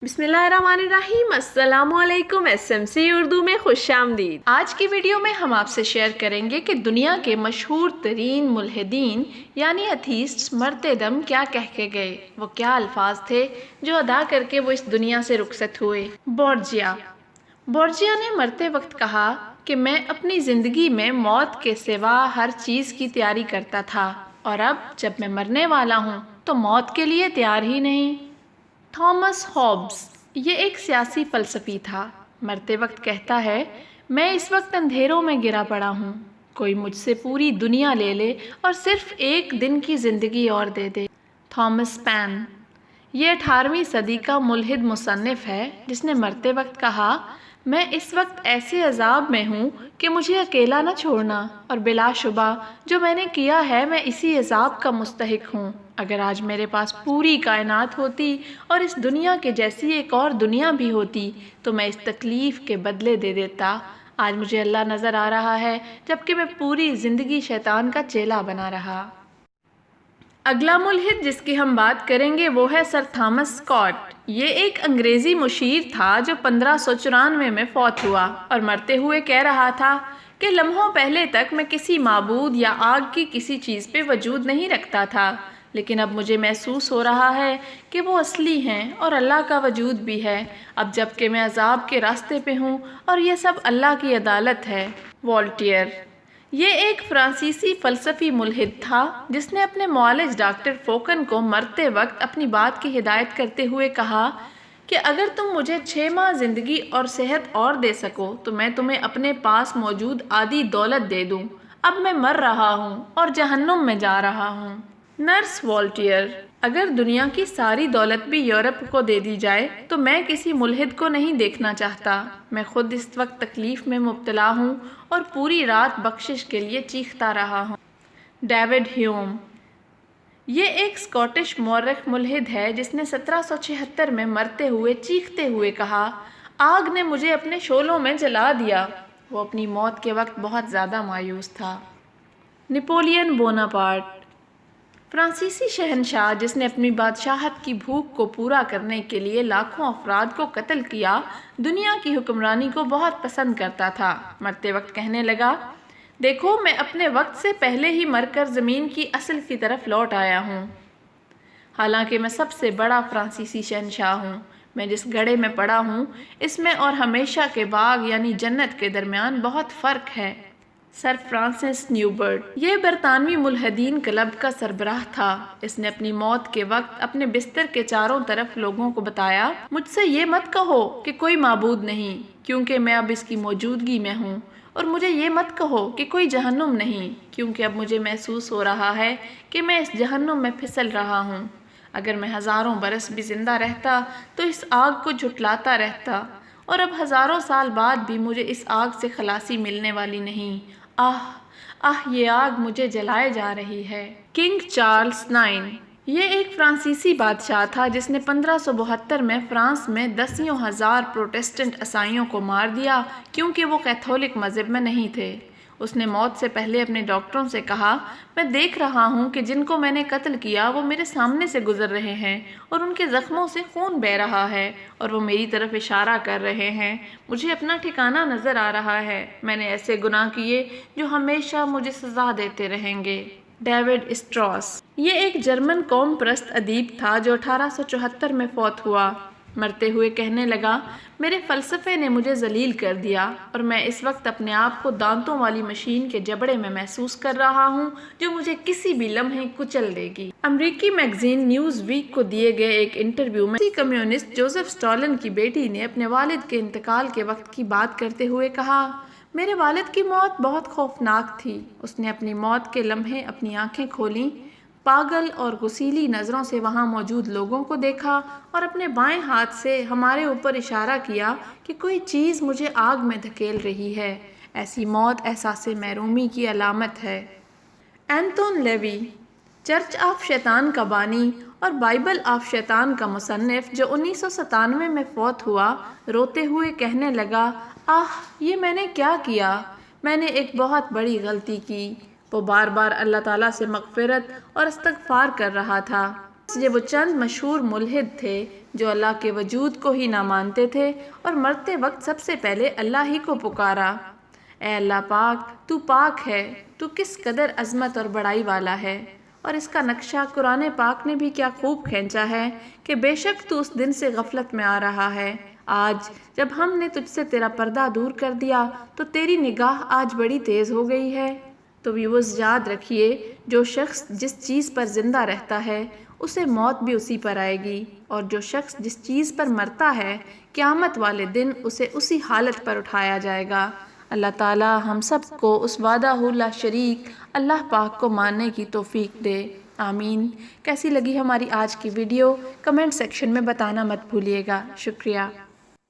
بسم اللہ الرحمن الرحیم۔ السلام علیکم۔ SMC اردو میں خوش آمدید۔ آج کی ویڈیو میں ہم آپ سے شیئر کریں گے کہ دنیا کے مشہور ترین ملحدین یعنی ایتھیسٹس مرتے دم کیا کہہ کے گئے، وہ کیا الفاظ تھے جو ادا کر کے وہ اس دنیا سے رخصت ہوئے۔ بورجیا نے مرتے وقت کہا کہ میں اپنی زندگی میں موت کے سوا ہر چیز کی تیاری کرتا تھا، اور اب جب میں مرنے والا ہوں تو موت کے لیے تیار ہی نہیں۔ تھامس ہابس یہ ایک سیاسی فلسفی تھا۔ مرتے وقت کہتا ہے، میں اس وقت اندھیروں میں گرا پڑا ہوں، کوئی مجھ سے پوری دنیا لے لے اور صرف ایک دن کی زندگی اور دے دے۔ تھامس پین یہ 18ویں صدی کا ملحد مصنف ہے جس نے مرتے وقت کہا، میں اس وقت ایسے عذاب میں ہوں کہ مجھے اکیلا نہ چھوڑنا، اور بلا شبہ جو میں نے کیا ہے میں اسی عذاب کا مستحق ہوں۔ اگر آج میرے پاس پوری کائنات ہوتی اور اس دنیا کے جیسی ایک اور دنیا بھی ہوتی تو میں اس تکلیف کے بدلے دے دیتا۔ آج مجھے اللہ نظر آ رہا ہے جبکہ میں پوری زندگی شیطان کا چیلا بنا رہا۔ اگلا ملحد جس کی ہم بات کریں گے وہ ہے سر تھامس اسکاٹ۔ یہ ایک انگریزی مشیر تھا جو 1594 میں فوت ہوا اور مرتے ہوئے کہہ رہا تھا کہ لمحوں پہلے تک میں کسی معبود یا آگ کی کسی چیز پہ وجود نہیں رکھتا تھا، لیکن اب مجھے محسوس ہو رہا ہے کہ وہ اصلی ہیں اور اللہ کا وجود بھی ہے، اب جب کہ میں عذاب کے راستے پہ ہوں اور یہ سب اللہ کی عدالت ہے۔ والٹیئر یہ ایک فرانسیسی فلسفی ملحد تھا جس نے اپنے معالج ڈاکٹر فوکن کو مرتے وقت اپنی بات کی ہدایت کرتے ہوئے کہا کہ اگر تم مجھے 6 ماہ زندگی اور صحت اور دے سکو تو میں تمہیں اپنے پاس موجود آدھی دولت دے دوں۔ اب میں مر رہا ہوں اور جہنم میں جا رہا ہوں۔ نرس والٹیئر اگر دنیا کی ساری دولت بھی یورپ کو دے دی جائے تو میں کسی ملحد کو نہیں دیکھنا چاہتا۔ میں خود اس وقت تکلیف میں مبتلا ہوں اور پوری رات بخشش کے لیے چیختا رہا ہوں۔ ڈیوڈ ہیوم یہ ایک اسکاٹش مورخ ملحد ہے جس نے 1776 میں مرتے ہوئے چیختے ہوئے کہا، آگ نے مجھے اپنے شعلوں میں جلا دیا۔ وہ اپنی موت کے وقت بہت زیادہ مایوس تھا۔ نپولین بوناپارٹ فرانسیسی شہنشاہ جس نے اپنی بادشاہت کی بھوک کو پورا کرنے کے لیے لاکھوں افراد کو قتل کیا، دنیا کی حکمرانی کو بہت پسند کرتا تھا۔ مرتے وقت کہنے لگا، دیکھو میں اپنے وقت سے پہلے ہی مر کر زمین کی اصل کی طرف لوٹ آیا ہوں۔ حالانکہ میں سب سے بڑا فرانسیسی شہنشاہ ہوں، میں جس گڑھے میں پڑا ہوں اس میں اور ہمیشہ کے باغ یعنی جنت کے درمیان بہت فرق ہے۔ سر فرانسس نیوبرٹ یہ برطانوی ملحدین کلب کا سربراہ تھا۔ اس نے اپنی موت کے وقت اپنے بستر کے چاروں طرف لوگوں کو بتایا، مجھ سے یہ مت کہو کہ کوئی معبود نہیں، کیونکہ میں اب اس کی موجودگی میں ہوں، اور مجھے یہ مت کہو کہ کوئی جہنم نہیں، کیونکہ اب مجھے محسوس ہو رہا ہے کہ میں اس جہنم میں پھسل رہا ہوں۔ اگر میں ہزاروں برس بھی زندہ رہتا تو اس آگ کو جھٹلاتا رہتا، اور اب ہزاروں سال بعد بھی مجھے اس آگ سے خلاصی ملنے والی نہیں۔ یہ آگ مجھے جلائے جا رہی ہے۔ کنگ چارلس 9 یہ ایک فرانسیسی بادشاہ تھا جس نے 1572 میں فرانس میں 10,000 پروٹسٹنٹ عیسائیوں کو مار دیا کیونکہ وہ کیتھولک مذہب میں نہیں تھے۔ اس نے موت سے پہلے اپنے ڈاکٹروں سے کہا، میں دیکھ رہا ہوں کہ جن کو میں نے قتل کیا وہ میرے سامنے سے گزر رہے ہیں اور ان کے زخموں سے خون بہہ رہا ہے اور وہ میری طرف اشارہ کر رہے ہیں۔ مجھے اپنا ٹھکانہ نظر آ رہا ہے۔ میں نے ایسے گناہ کیے جو ہمیشہ مجھے سزا دیتے رہیں گے۔ ڈیوڈ اسٹراس یہ ایک جرمن قوم پرست ادیب تھا جو 1874 میں فوت ہوا۔ مرتے ہوئے کہنے لگا، میرے فلسفے نے مجھے ذلیل کر دیا اور میں اس وقت اپنے آپ کو دانتوں والی مشین کے جبڑے میں محسوس کر رہا ہوں جو مجھے کسی بھی لمحے کچل دے گی۔ امریکی میگزین نیوز ویک کو دیے گئے ایک انٹرویو میں کمیونسٹ جوزف اسٹالن کی بیٹی نے اپنے والد کے انتقال کے وقت کی بات کرتے ہوئے کہا، میرے والد کی موت بہت خوفناک تھی۔ اس نے اپنی موت کے لمحے اپنی آنکھیں کھولیں، پاگل اور غسیلی نظروں سے وہاں موجود لوگوں کو دیکھا اور اپنے بائیں ہاتھ سے ہمارے اوپر اشارہ کیا کہ کوئی چیز مجھے آگ میں دھکیل رہی ہے۔ ایسی موت احساس محرومی کی علامت ہے۔ اینتون لیوی چرچ آف شیطان کا بانی اور بائبل آف شیطان کا مصنف جو 1997 میں فوت ہوا، روتے ہوئے کہنے لگا، یہ میں نے کیا کیا؟ میں نے ایک بہت بڑی غلطی کی۔ وہ بار بار اللہ تعالیٰ سے مغفرت اور استغفار کر رہا تھا۔ یہ وہ چند مشہور ملحد تھے جو اللہ کے وجود کو ہی نہ مانتے تھے اور مرتے وقت سب سے پہلے اللہ ہی کو پکارا۔ اے اللہ پاک، تو پاک ہے، تو کس قدر عظمت اور بڑائی والا ہے۔ اور اس کا نقشہ قرآن پاک نے بھی کیا خوب کھینچا ہے کہ بے شک تو اس دن سے غفلت میں آ رہا ہے۔ آج جب ہم نے تجھ سے تیرا پردہ دور کر دیا تو تیری نگاہ آج بڑی تیز ہو گئی ہے۔ تو ویوز یاد رکھیے، جو شخص جس چیز پر زندہ رہتا ہے اسے موت بھی اسی پر آئے گی، اور جو شخص جس چیز پر مرتا ہے قیامت والے دن اسے اسی حالت پر اٹھایا جائے گا۔ اللہ تعالی ہم سب کو اس وحدہ لا شریک اللہ پاک کو ماننے کی توفیق دے، آمین۔ کیسی لگی ہماری آج کی ویڈیو کمنٹ سیکشن میں بتانا مت بھولیے گا۔ شکریہ۔